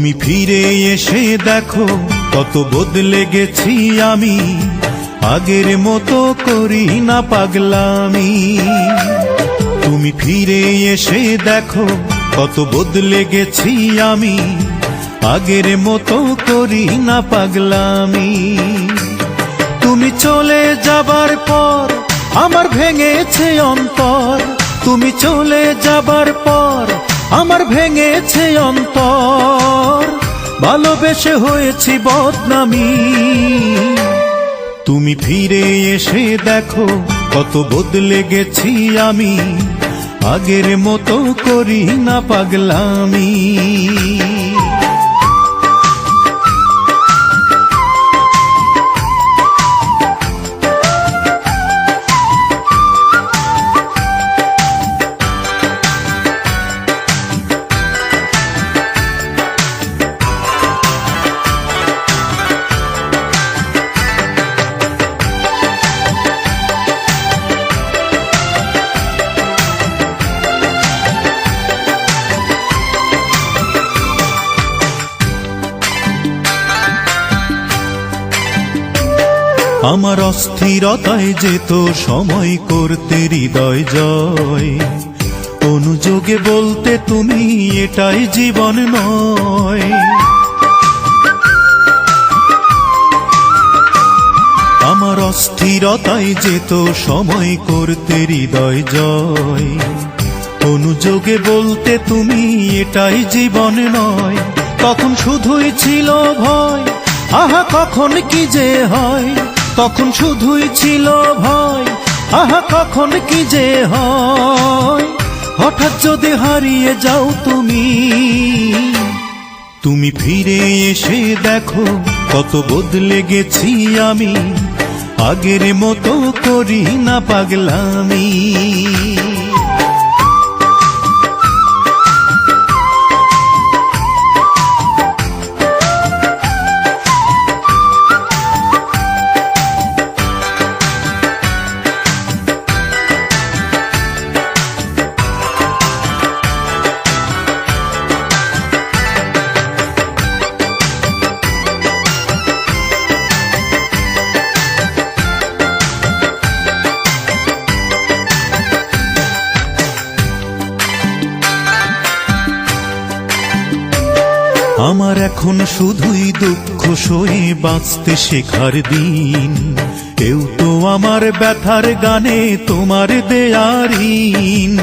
তুমি ফিরে এসে দেখো কত বদলে গেছি আমি, আগের মতো করি না পাগলামি। তুমি ফিরে এসে দেখো কত বদলে গেছি আমি, আগের মতো করি না পাগলামি। তুমি চলে যাবার পর আমার ভেঙেছে অন্তর, তুমি চলে যাবার পর আমার ভেঙেছে অন্তর, ভালোবেসে হয়েছি বদনামি। তুমি ফিরে এসে দেখো কত বদলে গেছি আমি, আগের মতো করি না পাগলামি। আমার অস্থিরতায় যেত সময় করতে হৃদয় জয়, অনুযোগে বলতে তুমি এটাই জীবন নয়। আমার অস্থিরতায় যেত সময় করতে হৃদয় জয়, অনুযোগে বলতে তুমি এটাই জীবন নয়। তখন শুধুই ছিল ভয়, আহা কখন কি যে হয়, তখন শুধুই ছিল ভয়, আহা কখন কি যে হয়। হঠাৎ যদি হারিয়ে যাও তুমি, তুমি ফিরে এসে দেখো কত বদলে গেছি আমি, আগের মতো করি না পাগলামি। আমার এখন শুধুই দুঃখ সয়ে বাঁচতে শেখার দিন, কেউ তো আমার ব্যথার গানে তোমার দেয়ার ঋণ।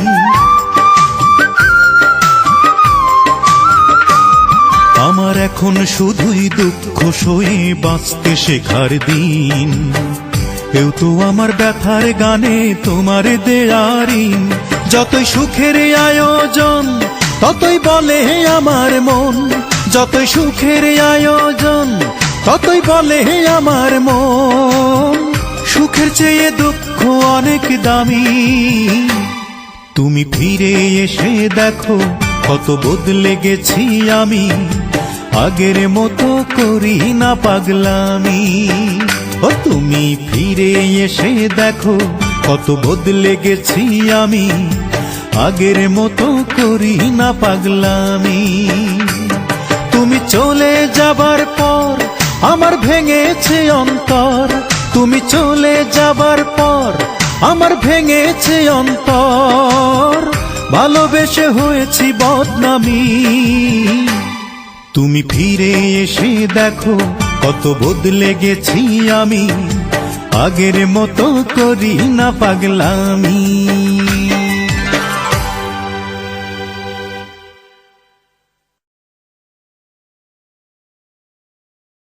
আমার এখন শুধুই দুঃখ সয়ে বাঁচতে শেখার দিন, কেউ তো আমার ব্যথার গানে তোমার দেয়ার ঋণ। যতই সুখের আয়োজন ততই বলে আমার মন, যতই সুখের আয়োজন ততই বলে আমার মন, সুখের চেয়ে দুঃখ অনেক দামি। তুমি ফিরে এসে দেখো কত বদলে গেছি আমি, আগের মতো করি না পাগলামি। ও তুমি ফিরে এসে দেখো কত বদলে গেছি আমি, আগের মতো করি না পাগলামি। তুমি চলে যাবার পর আমার ভেঙেছে অন্তর, তুমি চলে যাবার পর আমার ভেঙেছে অন্তর, ভালোবেসে হয়েছি বদনামি। তুমি ফিরে এসে দেখো কত বদলে গেছি আমি, আগের মতো করি না পাগলামি।